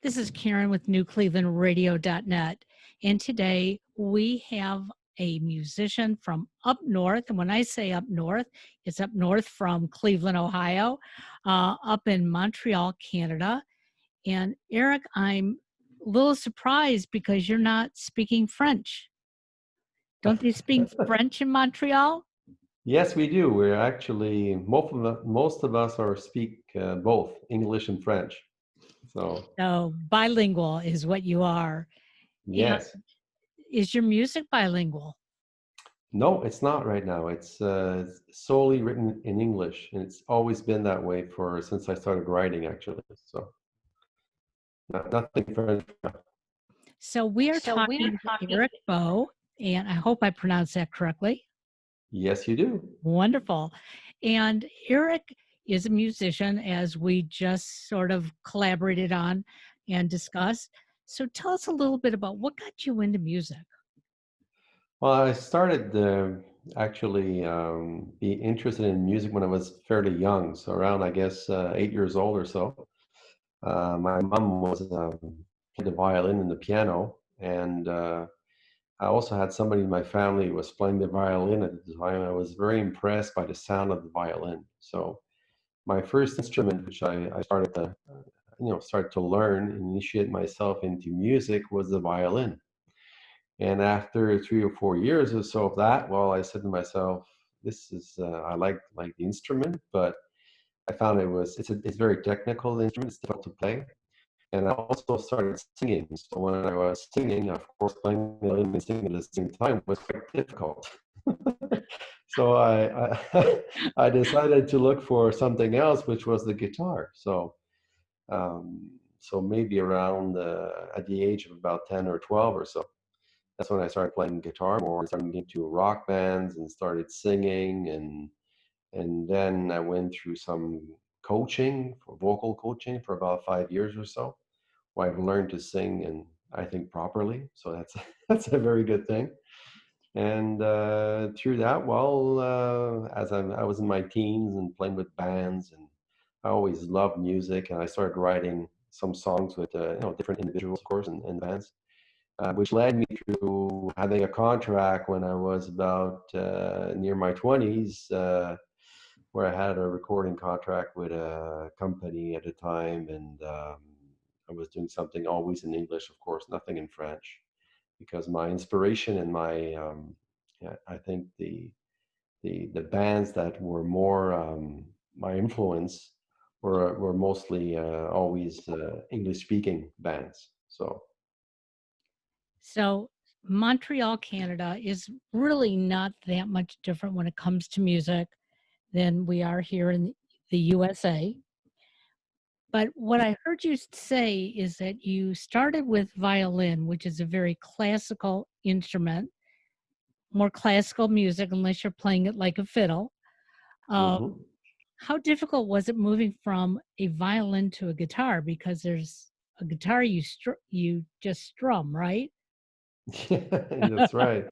This is Karen with NewClevelandRadio.net. And today we have a musician from up north. And when I say up north, it's up north from Cleveland, Ohio, up in Montreal, Canada. And Erick, I'm a little surprised because you're not speaking French. Don't they speak French in Montreal? Yes, we do. We're actually most of us are speak both English and French. So bilingual is what you are. And Yes. is your music bilingual? No, it's not right now. It's solely written in English, and it's always been that way since I started writing, actually. So nothing French. So we are talking to Erick Beau, and I hope I pronounced that correctly. Yes, you do. Wonderful. And Erick is a musician, as we just sort of collaborated on and discussed. So tell us a little bit about what got you into music. Well, I started actually be interested in music when I was fairly young, so around, I guess, 8 years old or so. My mom was played the violin and the piano, and I also had somebody in my family who was playing the violin at the time. I was very impressed by the sound of the violin. So my first instrument, which I started to, start to learn and initiate myself into music, was the violin. And after 3 or 4 years or so of that, well, I said to myself, "This is I like the instrument, but I found it's very technical instrument. It's difficult to play." And I also started singing. So when I was singing, of course, playing the violin and singing at the same time was quite difficult. So I decided to look for something else, which was the guitar. So maybe around at the age of about 10 or 12 or so, that's when I started playing guitar more and started getting into rock bands and started singing. And then I went through some vocal coaching for about 5 years or so, where I've learned to sing, and I think properly. So that's that's a very good thing. And through that, well, as I was in my teens and playing with bands, and I always loved music, and I started writing some songs with different individuals, of course, and bands, which led me to having a contract when I was about near my 20s, where I had a recording contract with a company at the time, and I was doing something always in English, of course, nothing in French, because my inspiration and yeah, I think the bands that were more my influence were mostly always English speaking bands. So Montreal, Canada is really not that much different when it comes to music than we are here in the USA. But what I heard you say is that you started with violin, which is a very classical instrument, more classical music, unless you're playing it like a fiddle. Mhm. How difficult was it moving from a violin to a guitar? Because there's a guitar you just strum, right? Yeah, that's right.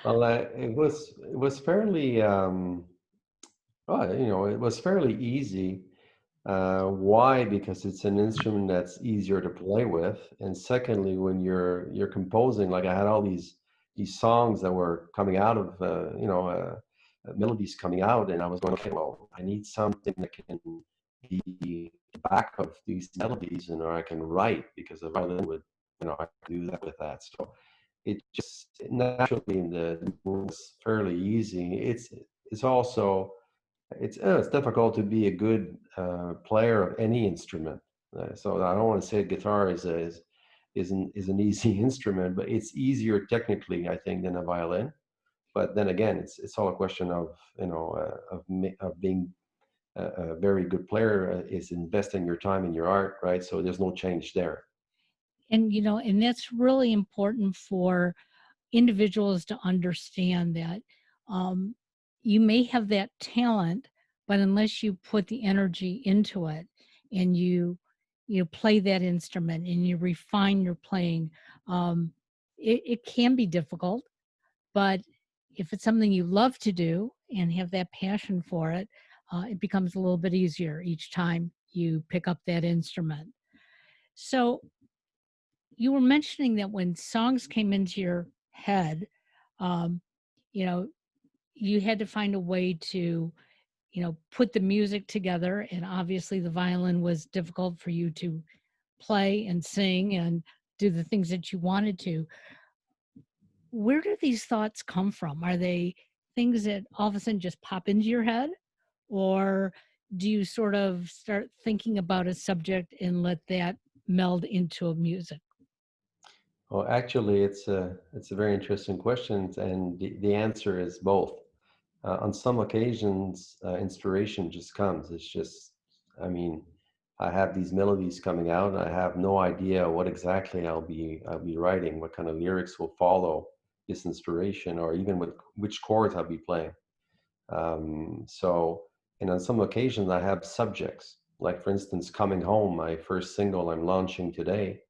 Well, it was fairly it was fairly easy. Why? Because it's an instrument that's easier to play with, and secondly, when you're composing, like I had all these songs that were coming out of melodies coming out, and I was going, okay, well, I need something that can be the back of these melodies, and or I can write, because the violin would, I can do that with that. So it just naturally the was fairly easy. It's also it's difficult to be a good player of any instrument. So I don't want to say guitar is an easy instrument, but it's easier technically, I think, than a violin. But then again, it's all a question of of being a very good player, is investing your time in your art, right? So there's no change there. And that's really important for individuals to understand that um, you may have that talent, but unless you put the energy into it and you play that instrument and you refine your playing, it can be difficult. But if it's something you love to do and have that passion for it, it becomes a little bit easier each time you pick up that instrument. So you were mentioning that when songs came into your head, um, you know, you had to find a way to, put the music together. And obviously, the violin was difficult for you to play and sing and do the things that you wanted to. Where do these thoughts come from? Are they things that all of a sudden just pop into your head? Or do you sort of start thinking about a subject and let that meld into a music? Well, actually, it's a very interesting question, and the answer is both. On some occasions, inspiration just comes. It's just, I mean, I have these melodies coming out, and I have no idea what exactly I'll be writing, what kind of lyrics will follow this inspiration, or even which chords I'll be playing. So, and on some occasions, I have subjects. Like for instance, "Coming Home," my first single I'm launching today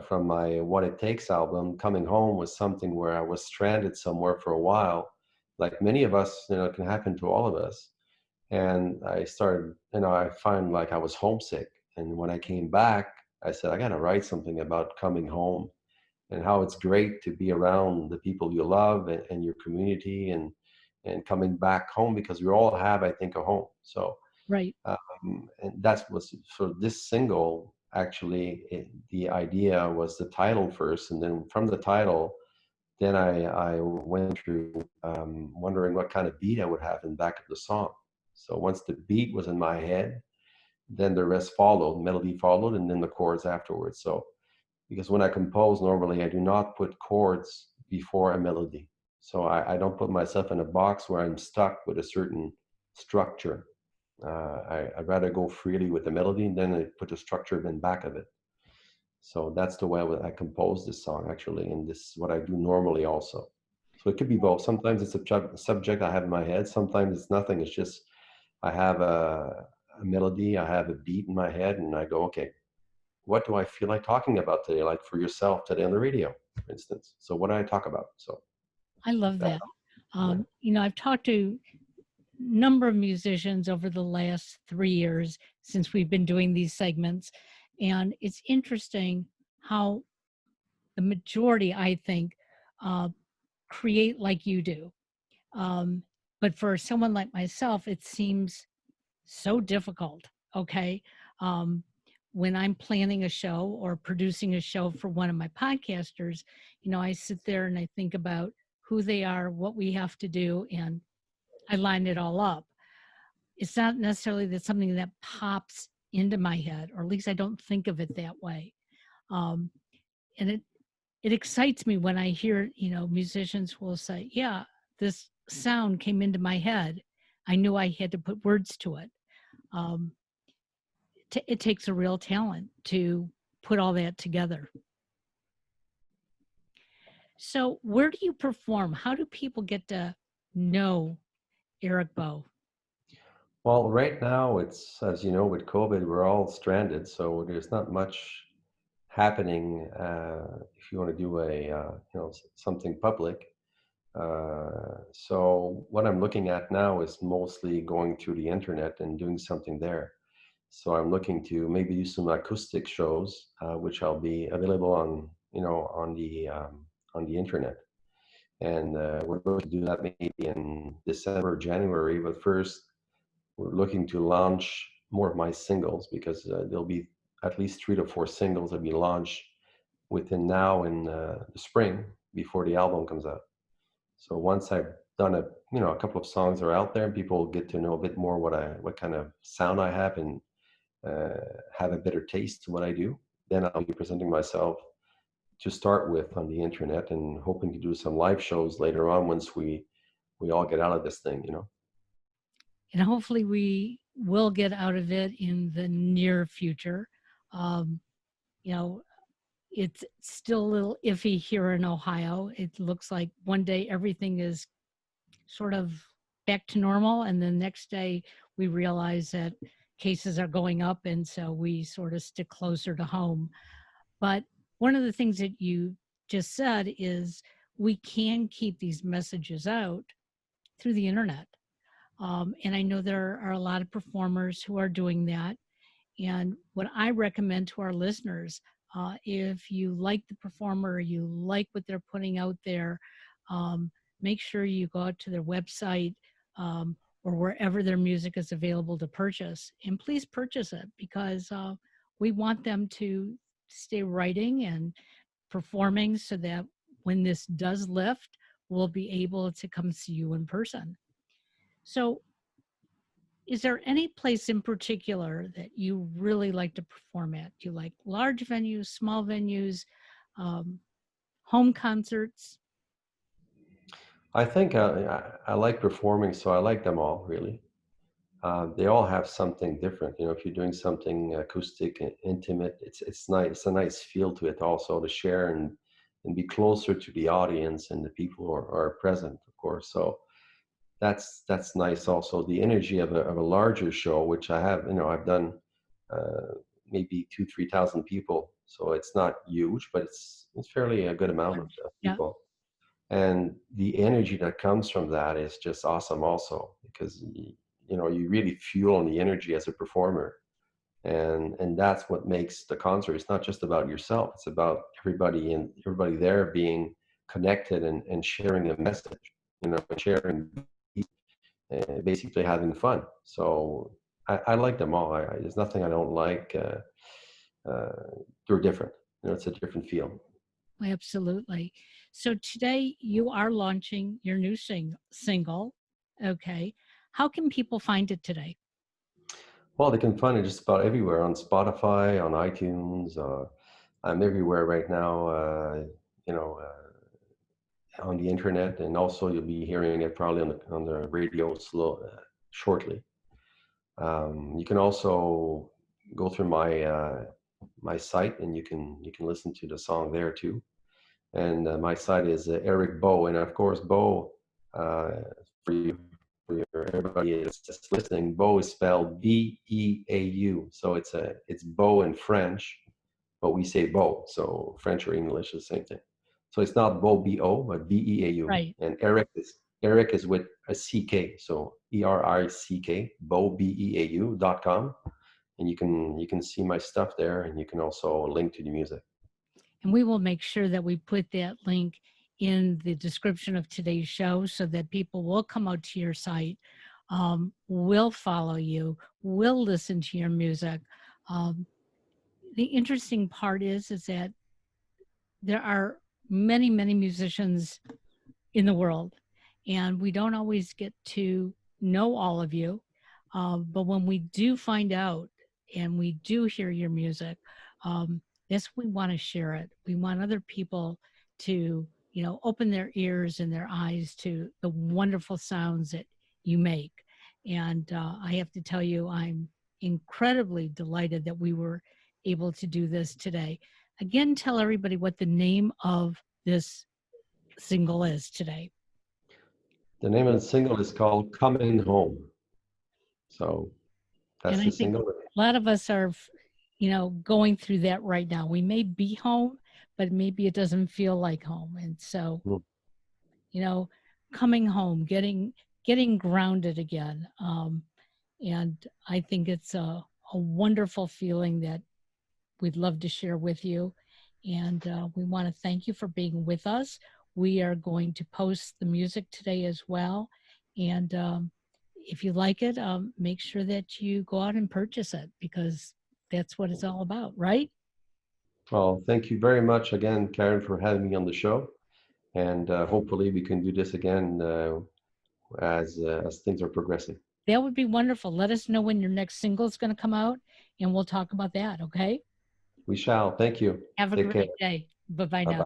from my What It Takes album. Coming home was something where I was stranded somewhere for a while. Like many of us, it can happen to all of us. And I started, I find like I was homesick. And when I came back, I said, I got to write something about coming home and how it's great to be around the people you love and your community and coming back home because we all have, I think, a home. So Right. and that was for this single. Actually, the idea was the title first, and then from the title, then I went through wondering what kind of beat I would have in back of the song. So once the beat was in my head, then the rest followed, melody followed, and then the chords afterwards. So because when I compose, normally I do not put chords before a melody. So I don't put myself in a box where I'm stuck with a certain structure. I'd rather go freely with the melody and then I put the structure in back of it. So that's the way I compose this song actually, and this is what I do normally also. So it could be both. Sometimes it's a subject I have in my head. Sometimes it's nothing. It's just I have a melody, I have a beat in my head, and I go, okay, what do I feel like talking about today? Like for yourself today on the radio, for instance. So what do I talk about? So I love that, that. yeah. I've talked to number of musicians over the last 3 years since we've been doing these segments. And it's interesting how the majority, I think, uh, create like you do. Um, but for someone like myself, it seems so difficult. Okay. Um, when I'm planning a show or producing a show for one of my podcasters, I sit there and I think about who they are, what we have to do, and I line it all up. It's not necessarily that something that pops into my head, or at least I don't think of it that way. Um, and it excites me when I hear, musicians will say, "Yeah, this sound came into my head. I knew I had to put words to it." Um, it takes a real talent to put all that together. So, where do you perform? How do people get to know Erick Beau? Well, right now it's, as you know, with COVID, we're all stranded, so there's not much happening. If you want to do something public. So what I'm looking at now is mostly going through the internet and doing something there. So I'm looking to maybe do some acoustic shows, which I'll be available on, on the internet. And we're going to do that maybe in December, January. But first, we're looking to launch more of my singles because there'll be at least 3 to 4 singles that be launched within now and the spring before the album comes out. So once I've done a couple of songs are out there, and people get to know a bit more what kind of sound I have and uh, have a better taste to what I do. Then I'll be presenting myself to start with on the internet and hoping to do some live shows later on once we all get out of this thing. And hopefully, we will get out of it in the near future. Um, you know, it's still a little iffy here in Ohio. It looks like one day everything is sort of back to normal, and the next day we realize that cases are going up, and so we sort of stick closer to home. But one of the things that you just said is we can keep these messages out through the internet. And I know there are a lot of performers who are doing that. And what I recommend to our listeners, if you like the performer, you like what they're putting out there, um, make sure you go out to their website, or wherever their music is available to purchase. And please purchase it, because we want them to stay writing and performing, so that when this does lift, we'll be able to come see you in person. So, is there any place in particular that you really like to perform at? Do you like large venues, small venues, um, home concerts? I think I like performing, so I like them all really. They all have something different. You know, if you're doing something acoustic and intimate, it's nice. It's a nice feel to it also to share and be closer to the audience and the people who are present, of course. So that's nice. Also, the energy of a larger show, which I have, you know, I've done uh, maybe 2, 3 thousand people. So it's not huge, but it's fairly a good amount of Yeah, people. And the energy that comes from that is just awesome also, because you know, you really fuel on the energy as a performer, and that's what makes the concert. It's not just about yourself, it's about everybody, and everybody there being connected and sharing a message, you know, and sharing, basically having fun. So I like them all. There's nothing I don't like. They're different, you know, it's a different feel. absolutely. So today you are launching your new single. Okay. How can people find it today? Well, they can find it just about everywhere, on Spotify, on iTunes. I'm everywhere right now, you know, on the internet, and also you'll be hearing it probably on the radio shortly. You can also go through my site, and you can listen to the song there too. And my site is Erick Beau, and of course Beau, uh, for you, for everybody that's listening, Beau is spelled Beau. So it's Beau in French, but we say Beau. So French or English is the same thing. So it's not Beau B-O, but Beau. Right. And Erick is with a CK. So ERICK, Beau Beau.com. And you can see my stuff there, and you can also link to the music. And we will make sure that we put that link in the description of today's show, so that people will come out to your site, will follow you, will listen to your music. Um, the interesting part is that there are many, many musicians in the world, and we don't always get to know all of you. But when we do find out and we do hear your music, um, yes, we want to share it. We want other people to, open their ears and their eyes to the wonderful sounds that you make. And I have to tell you, I'm incredibly delighted that we were able to do this today. Again, tell everybody what the name of this single is today. The name of the single is called Coming Home. So And that's I the think single. a lot of us are, going through that right now. We may be home, but maybe it doesn't feel like home. And so, Mm. you know, coming home, getting grounded again. And I think it's a wonderful feeling that we'd love to share with you. And we want to thank you for being with us. We are going to post the music today as well. And if you like it, make sure that you go out and purchase it, because that's what it's all about, right? Well, thank you very much again, Karen, for having me on the show. And hopefully we can do this again as things are progressing. That would be wonderful. Let us know when your next single is going to come out, and we'll talk about that. Okay. We shall. Thank you. Have a Take care. great day. Bye bye Bye now. bye.